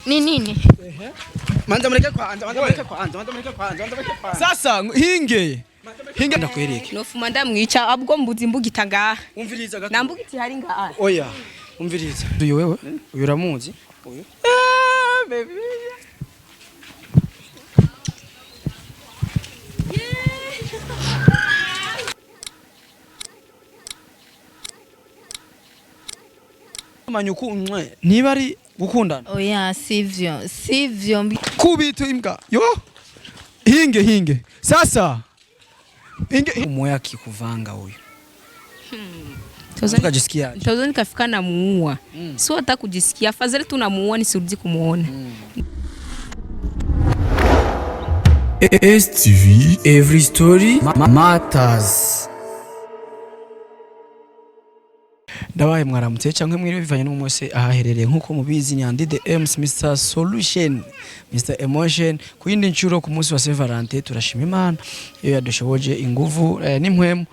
Nini? Manza mureke kwanza. Sasa hinge ndakwereke. Nofuma ndamwica abwo mbuzi mbugita ngaha. Umviriza gato. Nambugiti hari ngaha. Oya. Umviriza. Uyu wewe? Uyu uramuzi? Uyu. Baby. Manyuku umwe niba ari gukundana. Oya sivyo Kubitu imbwa. Yo. Hinge. Sasa hinge Umwe akikuvanga huyu. Tukajisikia. Tozo nikafika na muua. Sio hata kujisikia. Afadhali tu namuua nisirudi kumuona. STV every story matters. Ndabaye mwaramutse cyangwa mwiriwe bivanye n'umwese ahaherereye nkuko mubizi nyandi the M's Mr Solution Mr Emotion ku yindi ncuro ku munsi wa Valantin turashima Imana iyo yadushoboje inguvu n'impwemu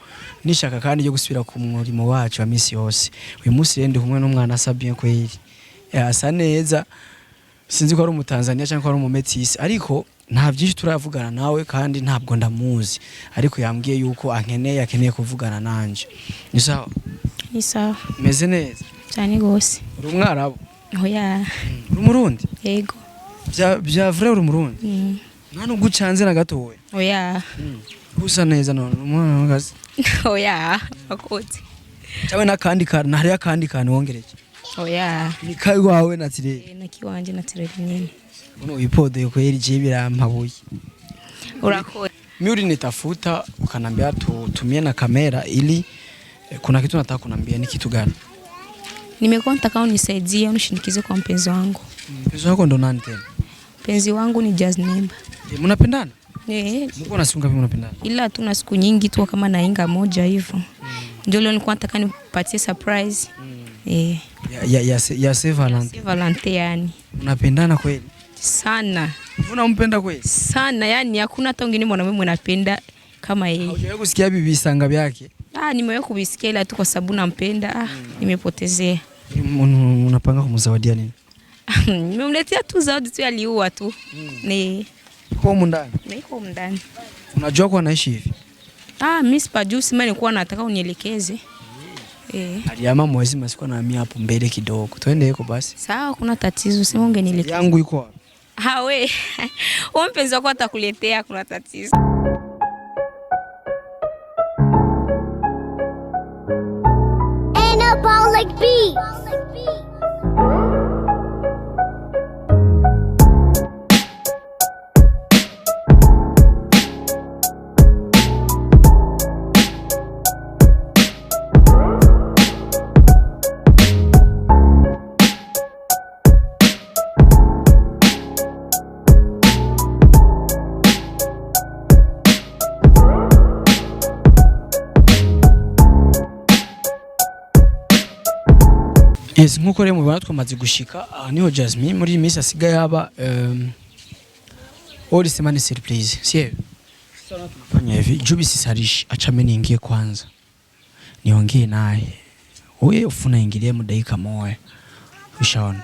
nishaka kandi yo gusubira ku murimo wacu wa misi yose. Uyu munsi rende kumwe n'umwana asabye kweri asa neza, sinzi ko ari umutanzania cyangwa ko ari umumetisi, ariko nta byinshi turavugana nawe kandi ntabwo ndamuzi, ariko yambwiye yuko akeneye kuvugana nanje. Ni sawa? Ni sawa. Meze neza cyane gose. Uri umwarabu? Oya. Uri umurundi? Yego. Bya vrai uri umurundi? Nta nubwo ucanze na gatowe. Oya. Usa neza none umwana w'agazi. Oya, akoze. Cyawe nakandi kana, ntari akandi kana wongereje. Oya. Ni kai wawe natire. Na kiwanje natire nyene. Uno ipode yuko yeri birampabuye. Urakora. Mimi nitafuta ukanambia tumie na kamera ili kuna kitu nataka kunambia. Ni kitu gani? Nimekuwa nataka unisaidie unishindikize kwa mpenzi wangu. Mpenzi wako ndo nani tena? Mpenzi wangu ni Jazz Member. Mnapendana? Mko na siku ngapi mnapendana? Ila tuna siku nyingi tu kama nainga moja hivyo. Ndio leo nilikuwa nataka nipatie surprise. Ya Valantin. Valantin yani. Mnapendana kweli? Sana. Unampenda kweli? Sana yani hakuna hata wengine mwanamume mnapenda kama yeye. Haujawahi kusikia bibi sanga vyake? Nimewahi kubisikia ila tu kwa sababu nampenda nimepotezea. Unapanga kumuzawadia nini? Nimemletea tu zawadi tu aliua tu. Ni kwa mundani. Niko mndani. Unajua kwa anaishi hivi? Mimi sipajui, sima nilikuwa nataka unielekeze. Aliyama mwezi masiko na mimi hapo mbele kidogo. Twende huko basi. Sawa, kuna tatizo, sema ungenielekeza. Yangu iko wapi? We. Wewe mpenzi wako atakuletea, kuna tatizo. Anabolic beat. Yes, nkuko rero mubona twamaze gushika niho Jasmine muri misi asigaye haba all semana surprise. Sie. Sana tunafanya hivi. Jubisi Sarishi achame niingie kwanza. Niongee naye. Wewe ufuna ingilie mudaika moyo. Ushaona.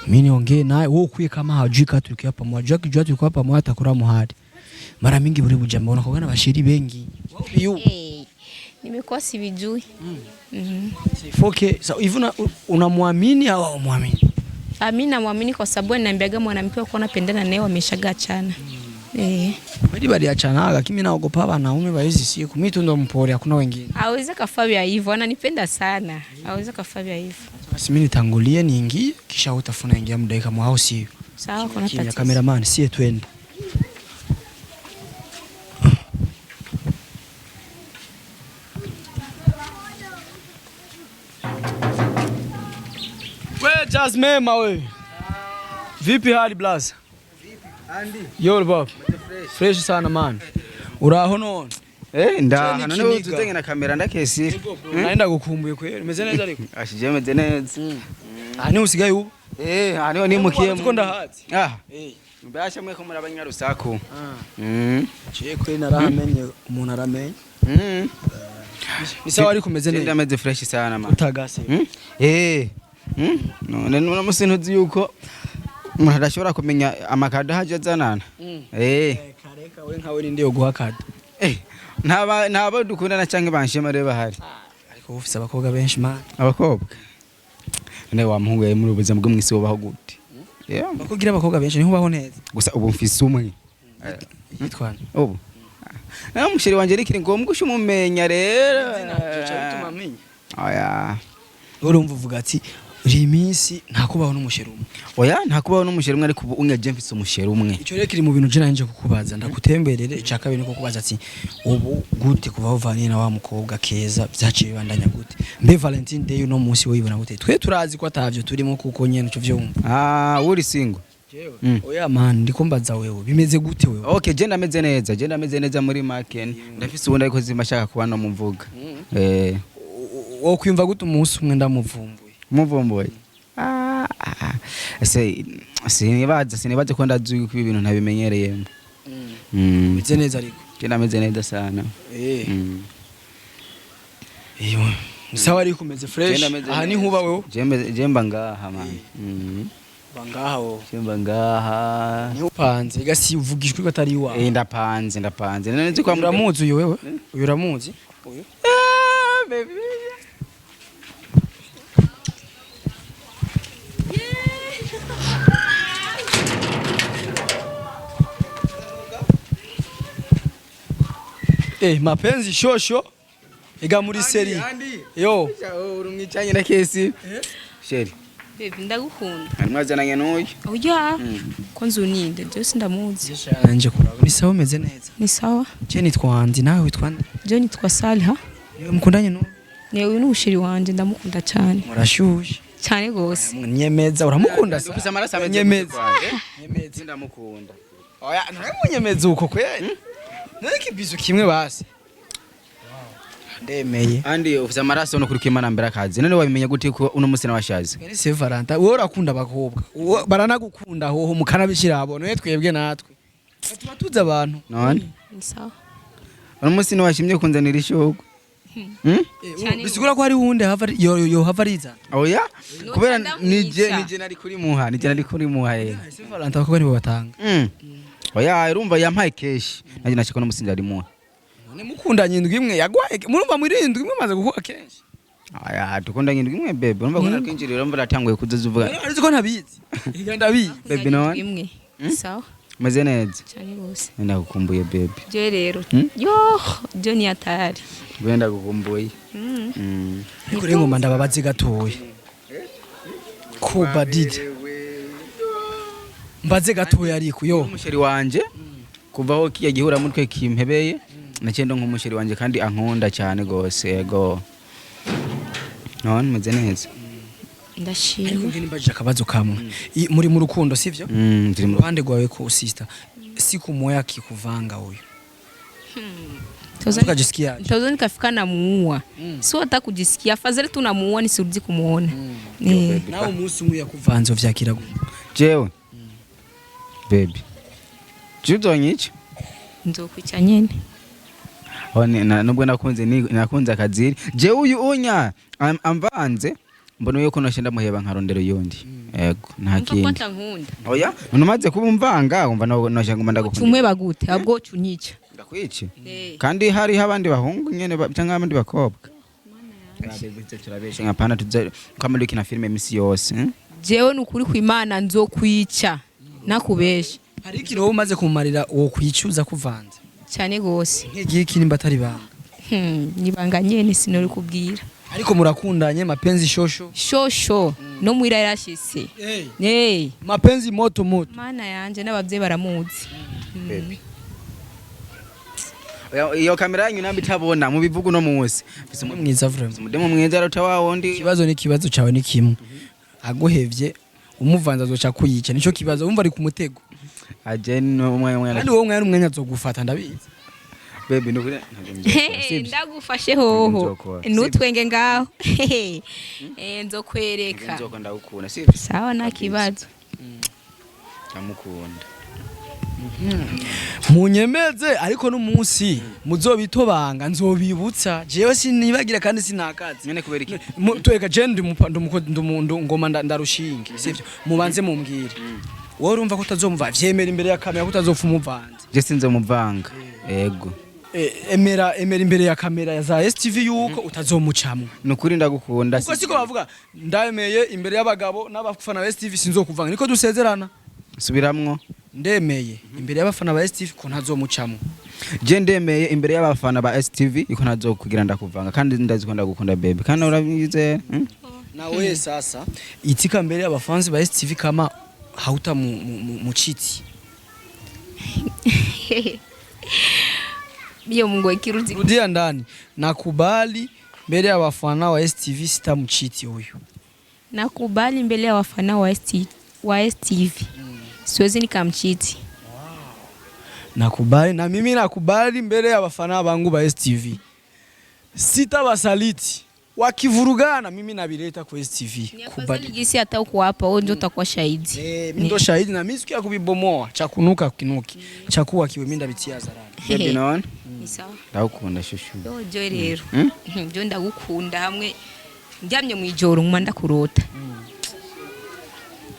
Mimi niongee naye wewe ukwiye kama hajui ka tulikuwa pamoja. Akijua tulikuwa pamoja atakura muhadi. Mara mingi buri bujamba unakogana bashiri bengi. Nimekuwa sivijui. Okay, so hivyo unamwamini au haumwamini? Mimi namwamini kwa sababu ananiambiaga mwanamke wako anapendana naye wameshaga achana. Bali achana, lakini naogopa wanaume wa hizi siku. Mimi tu ndo mpole, hakuna wengine. Hawezi kafanya hivyo, ananipenda sana. Hawezi kafanya hivyo. Basi mimi nitangulie niingie kisha utafuna ingia muda kama au sio? Sawa, kuna tatizo. Cameraman, sie twende. Jazz Member we. Vipi hali blaza? Vipi? Andi. Yo baba. Fresh sana man. Uraho none? None tutenge na kamera ndakesi. Naenda gukumbuye kweli. Meze neza ariko. Ashije meze neza. Ani usigaye ubu? Ani ni mukiye. Tukonda hati. Mbasha mwe ko muri abanyarusako. Je kweli naramenye umuntu aramenye. Isawa ariko meze neza. Ndameze fresh sana man. Utagase. None unamusintuzi yuko umuntu adashobora kumenya amakado haje zanana kareka we nkawe ninde yo guha kado ntabo dukundana canke banshima rero bahari ariko ufise abakobwa benshi man abakobwa ne wa muhungu ye muri ubuzima bwo mwisi wobaho gute bakugira abakobwa benshi niho baho neza gusa ubu mfise umwe yitwana ubu na musheri wanje rikiri ngombwa ushumumenya rero bituma amenya oya urumva uvuga ati uri iminsi nta kubaho n'umusheri umwe oya nta kubaho n'umusheri umwe ariko ubu unyaje mfise umusheri umwe icyo rero kiri mu bintu je nanje kukubaza ndakutemberere icaka bine ko kubaza ati ubu gute kubaho vanye na wa mukobwa keza byaciye bandanya gute mbe Valantin day no munsi woyibona gute twe turazi ko atavyo turimo kuko nyene cyo vyumva uri single oya man ndiko mbaza wewe bimeze gute wewe okay je ndameze neza muri market ndafise ubundi ariko zimashaka kuba no muvuga wo kwimva gute umunsi umwe muvumbuye sinibaza ko ndazi ko ibintu ntabimenyereyemo bimeze neza ariko je ndameze neza sana iyo sawa ariko umeze fresh aha ni huba wewe je mba ngaha man bangaha wo Chemba ngaha ni upanze igasi uvugishwe batari iwawe ndapanze nzi kwa muramuzi uyu wewe uyu uramuzi uyu baby mapenzi shosho ega muri seri yo urumwicanye na kesi sheri baby ndagukunda mwazananye n'uyu oya ko nzuninde byose ndamuzi nje kuraba ni sawa umeze neza ni sawa je nitwa Andi nawe witwa nde je nitwa Salha mukundanye no newe n'ushiri wanje ndamukunda cyane murashushe cyane gose nyemeza uramukunda se ufise amaraso ameze nyemeza ndamukunda oya nawe munyemeza uko kweli niki bizu kimwe basi ndemeye andi ufise amaraso no kuri Imana mbere akazi none wabimenya gute ko uno musina washaze ni se Valantin wowe urakunda abakobwa baranagukunda hoho mukanabishira abone we twebwe natwe tuba tuzi abantu none ni sawa uno musina washimye kunzanira ishoko bisigura ko hari wundi yo havariza oya kubera nije nari kuri muha se Valantin bakobwa nibo batanga oya urumva yampaye keshi naje nashiko no musinja ari muha none mukundanye indwi imwe yagwaye murumva muri indwi imwe maze gukora kenshi aya dukundanye indwi imwe bebe urumva ko nakwinjirira urumva ratanguye kuzoza uvuga ariko ko ntabizi ndabizi bebe none imwe sawa meze neza cyane gose ndagukumbuye bebe je rero yo je ni atari wenda gukumbuye ariko rero ngoma ndababaze gatoye kuba did mbaze gatoye ariko yo umusheri wanje kuvaho kiya gihura mutwe kimpebeye nakendo nk'umusheri wanje kandi ankunda cyane gose yego none meze neza ndashima ariko ngini mbaje akabazo kamwe muri mu rukundo sivyo ndiri mu ruhande rwawe ko sister siku moya kikuvanga huyo Tozo nikafika na muua. Si hata kujisikia. Afadhali tu namuua nisirudi kumuona. Nawe umunsi umwe yakuvanze vyakira gute? Jewe. Baby. Judonyicho. Nzokwica nyene. Nubwo nakunze akaziri. Je uyu unya amvanze mbona yuko nashenda muheba nkarondero yondi. Yego nta kindi. Mpaka nkunda. Oya, numaze kubumvanga umva nashanga ndagukunda. Umwe bagute abwo cunyica. Ndakwice. Kandi hari abandi bahungu nyene cyangwa abandi bakobwa. Turabeshe nkapana tuze kamuri kina filme misi yose. Jewe nukuri kw'Imana nzokwica nakubesha. Hari ikintu wowe umaze kumarira wo kwicuza kuvanze. Cyane gose. Nkigiye kini mbatari banga. Nibanga nyene sinori kubwira. Ariko murakundanye mapenzi shosho no mwira yarashise mapenzi moto mana yanje n'abavye baramuzi iyo kamera yanyu nambi tabona mu bivugo no munsi mwiza vraiment mudemo mwiza rota wawondi kibazo ni kibazo cawe ni kimwe aguhevye umuvanza azoca kuyica nico kibazo umva ari ku mutego ajeni umwe kandi wowe mwari umwanya azogufata ndabizi baby nukuri ndagufashe hoho nutwenge ngaho nzokwereka nzokunda ukuna sivyo sawa na kibazo amukunda munyemeze ariko n'umunsi muzobitobanga nzobibutsa jewe sinibagira kandi sinakazi nyene kubera iki tweka je ndi ngoma ndarushinga sivyo mubanze mumbwire wowe urumva ko utazomva vyemera imbere ya kamera ko utazopfa umuvanze je sinze muvanga yego emera imbere ya kamera za STV yuko utazomucamo nukuri ndagukunda uko siko bavuga ndemeye imbere y'abagabo n'abafana ba STV sinzokuvanga niko dusezerana subiramwo ndemeye imbere y'abafana ba STV ko ntazomucamo je ndemeye imbere y'abafana ba STV iko ntazokugira ndakuvanga kandi ndaziko ndagukunda baby kandi urabize nawe sasa itika mbere y'abafanzi ba STV kama hauta mu chiti Bio Mungu ikiruzi rudia ndani nakubali mbele ya wafana wa STV sitamchiti huyu nakubali mbele ya wafana wa STV siwezi nikamchiti nakubali na mimi nakubali mbele ya wafana bangu ba STV sitawasaliti wakivurugana mimi nabileta kwa STV kubali gisi hata uko hapa wewe ndio utakuwa shahidi mimi ndo shahidi na mimi sikia kubibomoa cha kunuka kinuki cha kuwa kiwe mimi ndabitia zarani baby naona ni sawa ndagukunda shushu yo jo rero jo ndagukunda hamwe ndyamye mu ijoro ngumanda kurota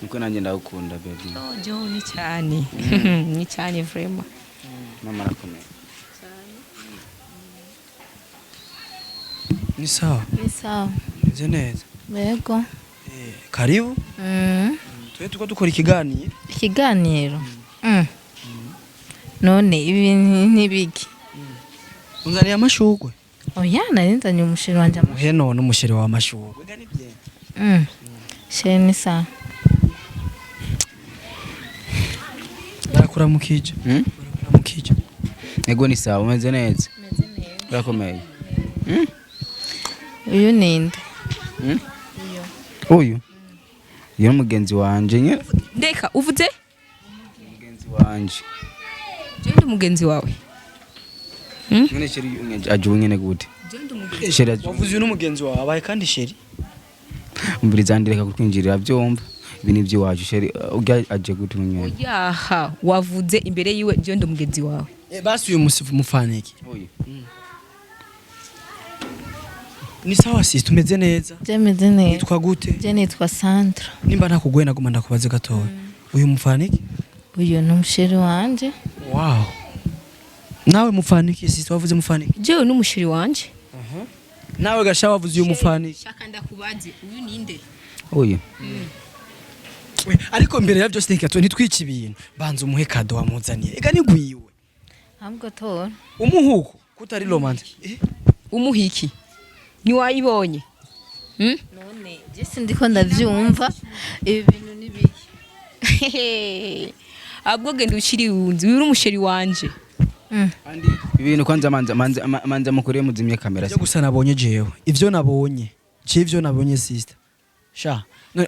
niko nanje ndagukunda baby jo ni cyane ni cyane vraiment mama rakomeye ni sawa nze neza Yego. Karibu twe tuko dukora ikiganiro none ibi nibiki unzaniye amashugwe oya narinzanye umushiri wanje he none umushiri wa amashugwe gani bye sheni sa bakuramukije bakuramukije ego ni sawa umeze neza urakomeye uyu ninde uyu iyo mugenzi wanje nye ndeka uvuze mugenzi wanje je ndi mugenzi wawe nyene sheri ajuwe nyene gute je ndi mugenzi sheri ajuwe wavuze uyu mugenzi wawe abaye kandi sheri umbiriza ndireka kukwinjirira byomba ibi ni byiwacu sheri ujya aje gute munyene yaha wavuze imbere yiwe je ndi mugenzi wawe basi uyu musifu mufaniki uyu ni sawa sisi tumeze neza jemeze neza nitwa gute je nitwa Sandra nimba ntakugwe naguma ndakubaze gatoya uyu mufaniki uyu ni umushiri wanje wow nawe mufaniki sisi wavuze mufaniki je ni umushiri wanje nawe gasha wavuze uyu mufaniki shaka ndakubaze uyu ninde uyu ariko mbere ya byose reka ntitwice ibintu banza umuhe kado wamuzaniye ega nigwiwe ahubwo tora umuhuko kutari romantic umuhiki ni wayibonye none je sindiko ndavyumva ibi bintu nibiki abwo genda ushiri unzi uri umusheri wanje andi ibintu kwanza manza mukuriye muzimye kamera cyo gusa nabonye jewe ivyo nabonye sister sha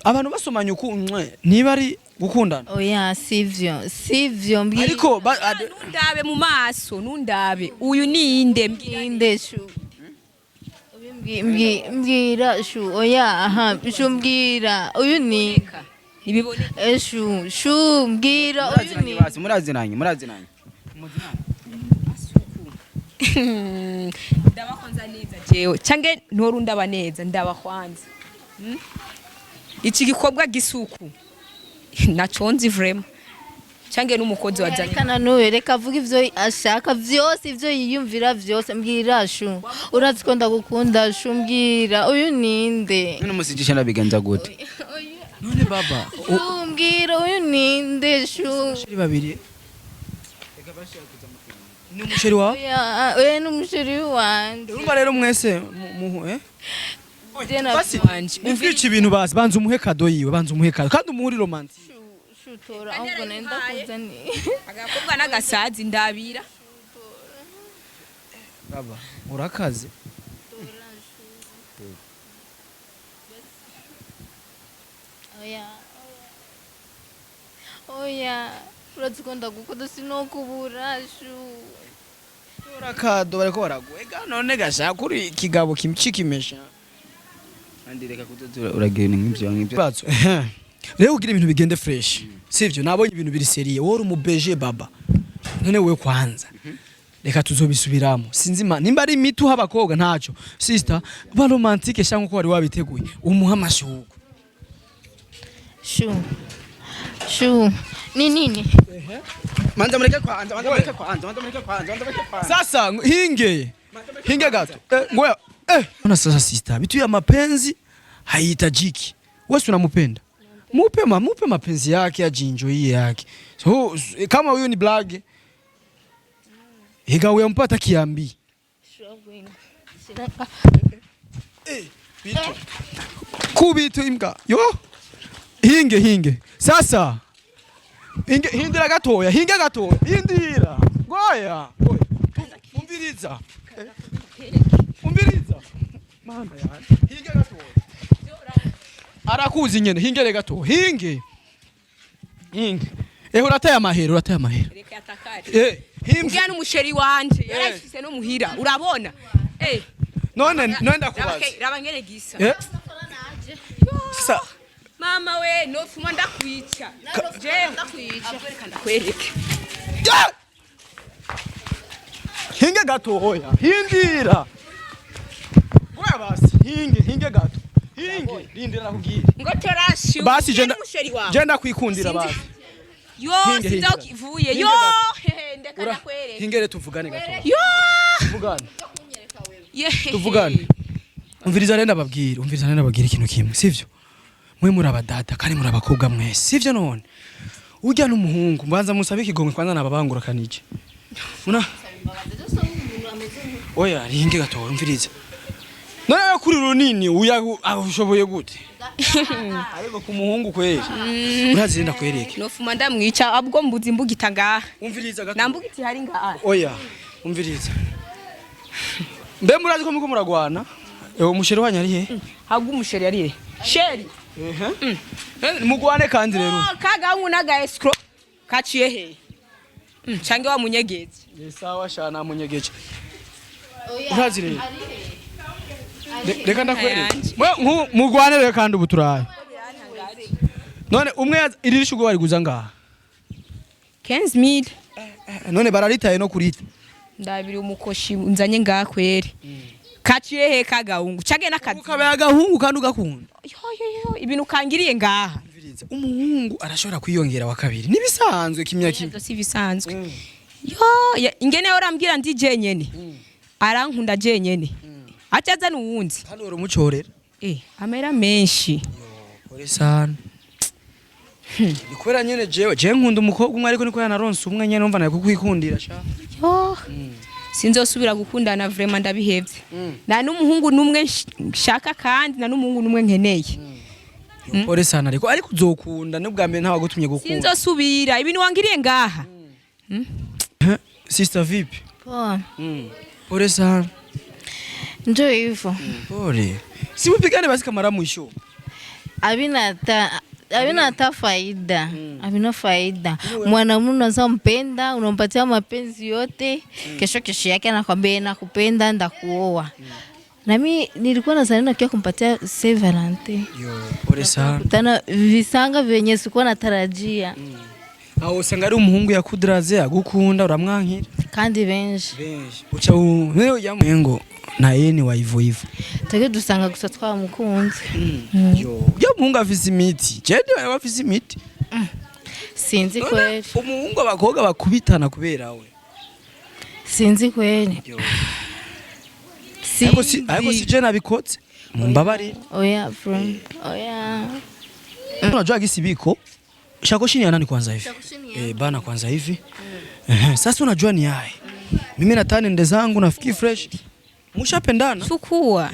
abantu basomanye ukunwe niba ari gukundana oya sivyo mbwira ariko nundabe mu maso nundabe uyu ninde mbwinde shu mbwira shu oya aha shu mbwira uyu ni nibibone shu mbwira uyu ni murazinanye ndabakwanza neza jewe cange ntorundaba neza ndabakwanza iki gikobwa gisuku naconzi vraiment cange n'umukozi wajanye kana nuwe reka avuga ivyo ashaka vyose ivyo yiyumvira vyose mbwira shu urazi ndagukunda shu mbwira uyu ninde none musijisha nabigenza gute none baba mbwira uyu ninde shu shiri babiri ni umusheri wawe oya ni umusheri wanje urumva rero mwese basi wanje muvyica ibintu basi banza umuhe kado yiwe kandi umuhuri romantic shutora ahubwo nenda kuzani agakobwa n'agasazi ndabira baba urakaze oya urazi ko ndagukunda sinokubura shu urakado bariko baraguega none gashaka kuri kigabo kimchikimesha andi reka kutoza uragira nk'ibyo batso rero ugira ibintu bigende fresh sivyo nabonye ibintu biri serie wowe umubeje baba none we kwanza reka tuzobisubiramo sinzima nimba ari mitu habakobwa ntaco sister ba romantique cyangwa ko wari wabiteguye umuha amashugwe shu Shu. Ni nini? Manza mureke kwanza. Sasa hinge gato. Ngoja. Ona sasa sister, vitu ya mapenzi haihitajiki. Wewe unampenda? Mupe mapenzi yake ajinjoie yake. So kama huyu ni blag higa wewe mpata kiambi. Bitu. Kubitu imbwa. Yo. Hinge. Sasa. Hindira gatoya. Hindira. Goya. Umviriza. Mana ya. Hinge gatoya. Arakuzi nyene. Hingere gatoya. Hinge. Urataya amahero. Reka atakari. Ujya n'umusheri wanje. Yarashise no muhira. Urabona? None ndakubaza. Okay, rabangere gisa. Sasa mama we no fuma ndakwica. Je ndakwica. Abereka ndakwereke. Hinge gatoya. Hindira. Goya basi. Hinge gato. Rindira nakubwira. Ngo terashi. Basi jenda kwikundira basi. Yo sindakivuye. Yo ndeka ndakwereke. Hingere tuvugane gato. Yo tuvugane. Tuvugane. Umviriza renda babwira ikintu kimwe, sivyo? Mwe muri abadata kandi muri abakobwa mwese, sivyo none? Ujya n'umuhungu mbanza musabe ikigongwe kwanza nababangura kanije. Una? Oya, ringe gato umviriza. None kuri runini ushoboye gute? Ariko kumuhungu kweli. Urazi renda kwereke. No fuma ndamwica abwo mbuzi mbugita ngaha. Umviriza gato. Nambugiti hari ngaha. Oya, umviriza. Mbe murazi ko muko muragwana? Umusheri wanyu ari he? Hagu umusheri ari he? Sheri. Mugwane kandi rero. Kaga ngunaga escro. Kaciye he? Change wa munyegezi. Sawa shana munyegeje. Urazi rero. Reka ndakwereka. Mugwane rero kandi ubuturaye. None umwe iriri shugo bari guza ngaha. 15000. None bararitaye no kurita. Ndabiri umukoshi unzanye ngaha kweri. Kaciye he kagahungu cage nakazi. Ukabe agahungu kandi ugakunda. Yo ibintu kangiriye ngaha. Umuhungu arashobora kwiyongera wa kabiri. Nibisanzwe kimyaka kimwe. Si bisanzwe. Yo ingene orambwira ndi jenyene. Arankunda jenyene. Acaza nuwundi. Kandi uri umucorera. Amera menshi. Ore sana. Nikwera nyene je nkunda umukobwa umwe ariko niko yanaronse umwe nyene numva naye kukwikundira sha. Yo. Sinzosubira gukundana vraiment ndabihevye. Na n'umuhungu numwe nshaka kandi na n'umuhungu numwe nkeneye. Ore sana ariko uzokunda n'ubwa mbere ntawa gutumye gukunda. Sinzosubira ibintu wangiriye ngaha. Sister vipi? Poa. Ore sana. Ndio hivyo. Pole. Si mpigane basi kamera mwisho. Havina hata faida. Havina faida. Mwanamume unaweza mpenda, unampatia mapenzi yote, kesho yake anakwambia nakupenda ndakuoa. Na mimi nilikuwa nazalina kia kumpatia Valantin. Pole sana. Tana visanga vyenye sikuwa natarajia. Aho usanga ari umuhungu yakudraze agukunda uramwankira. Kandi benshi. Uca wewe yamuyengo na yeni wa hivyo. Tage dusanga gusa twamukunze. Yo muhungu afise imiti. Jende afise imiti. Sinzi kweli. Umuhungu abakobwa bakubitana kubera we. Sinzi kweli. Ariko si je nabikotse. Mumbabari. Oya from. Oya. Unajua gisibiko? Shakoshini ya nani kwanza hivi? Bana kwanza hivi. Sasa unajua ni yae. Mimi natani nde zangu nafikiri fresh. Mushapendana? Chukua.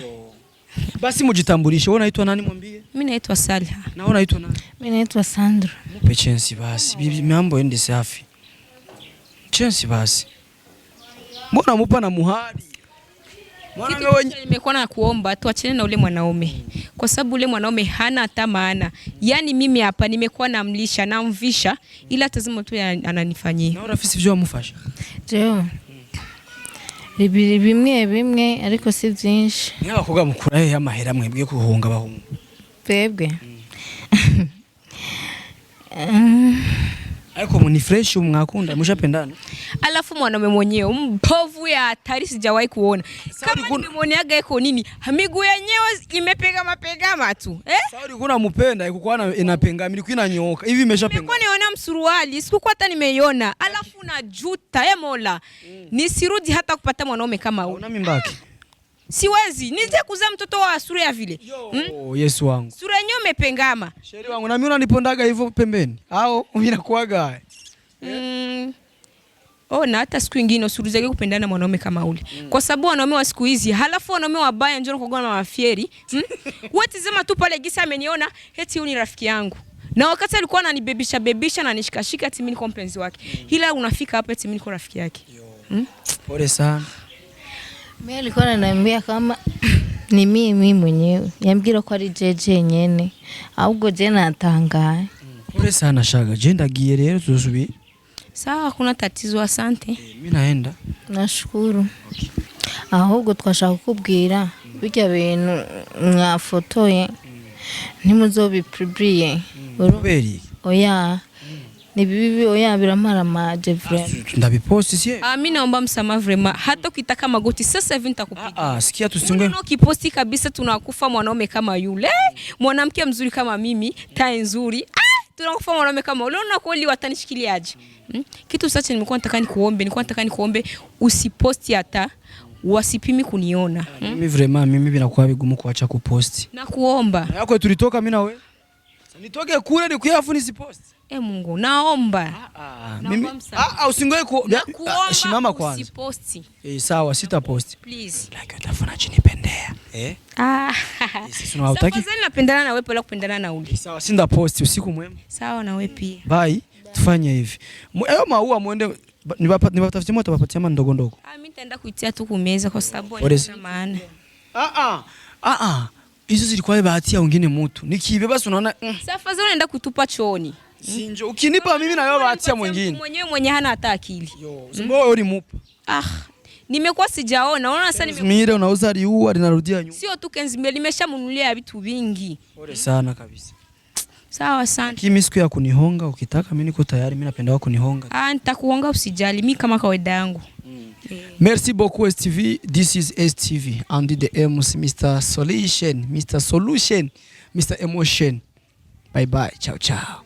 Basi mujitambulishe. Wewe unaitwa nani mwambie? Mimi naitwa Salha. Na wewe unaitwa nani? Mimi naitwa Sandra. Mupe chance basi. Bibi mambo ende safi. Chance basi. Mbona mupa na muhadi? Mwanangu wewe nimekuwa na kuomba tuachane na ule mwanaume. Kwa sababu ule mwanaume hana hata maana. Yaani mimi hapa nimekuwa namlisha na mvisha ila tazama tu ananifanyia. Na urafisi vyo amufasha. Jo. Bimwe ariko si byinshi. Ni abakobwa mukura amahera mwebwe kuhunga bahunga. Twebwe. Ariko muni fresh mwakunda mushapendana. Alafu mwanaume mwenyewe mbovu ya hatari sijawahi kuona. Kama nimemwoneaga iko nini? Miguu yenyewe imepegama tu. Sauri kuna mpenda ikukuwa inapengama ilikuwa inanyooka. Hivi imeshapengama. Nilikuwa niona msuruali, sikuwa hata nimeiona. Alafu najuta, Mola. Nisirudi hata kupata mwanaume kama huyo. Una mimbaki. Siwezi, nije kuzaa mtoto wa sura ya vile. Yesu wangu. Sura yenyewe imepengama. Sheri wangu na mimi unanipondaga hivyo pembeni. Au vinakuaga? Na hata siku nyingine usiruhusiwe kupendana mwanaume kama ule. Kwa sababu wanaume wa siku hizi, halafu wanaume wabaya njoo kugona na mafieri. Wewe tazama tu pale gisa ameniona, eti huyu ni rafiki yangu. Na wakati alikuwa ananibebisha na nishikashika eti mimi niko mpenzi wake. Ila unafika hapa eti mimi niko rafiki yake. Pole sana. Mimi alikuwa ananiambia kama ni mimi mwenyewe. Yambwira ko ari jeje nyene. Ahubwo je natangaye. Pole sana shaga. Je ndagiye rero tuzosubira. Sawa, kuna tatizo, asante. Mimi naenda. Nashukuru. Ahubwo twashaka kukubwira bijya bintu mwafotoye ntimuzobipublie. Uruberi. Oya. Ni bibi oya biramaramaje vraiment. Ndabiposti sie. Mimi naomba msamaha vraiment. Hata ukitaka magoti sasa hivi nitakupiga. Sikia tusingoe. Unaona kiposti kabisa tunakufa mwanaume kama yule. Mwanamke mzuri kama mimi, tai nzuri. Tunakufa mwanaume kama yule. Unaona kweli watanishikialiaje? Kitu sasa nilikuwa nataka nikuombe usiposti hata wasipimi kuniona. Mimi vraiment mimi binakuwa bigumu kuacha kuposti. Nakuomba. Yako tulitoka mimi na wewe. Nitoke kule nikuyafu nisiposti. Mungu, naomba. Mimi usingoe shimama kwanza. Usiposti. Sawa, sitaposti. Please. Like utafuna chinipendea. Sisi tunataka. Sasa napendana na wewe pala kupendana na ule. Sawa, sinda posti usiku mwema. Sawa na wewe pia. Bye. Tufanye hivi. Maua muende nibatafutie moto wapatie ndogo ndogo. Mimi nitaenda kuitia tu kumeza kwa sababu haina maana. Hizo zilikuwa bahati ya wengine mtu. Nikiibe basi unaona. Sasa unaenda kutupa chooni. Sinjo ukinipa mimi na wewe bahati ya mwingine. Mwenye hana hata akili. Mbona wewe ulimupa? Nimekuwa sijaona. Unaona sasa mimi unauza liua linarudia nyuma. Sio tu Kenzimbe nimeshamnunulia vitu vingi. Pole sana kabisa. Sawa sana. Kimi siku ya kunihonga ukitaka mimi niko tayari, mimi napenda kunihonga. Nitakuhonga usijali, mimi kama kawaida yangu. Merci beaucoup STV. This is STV and the MC Mr. Solution, Mr. Emotion. Bye bye. Ciao ciao.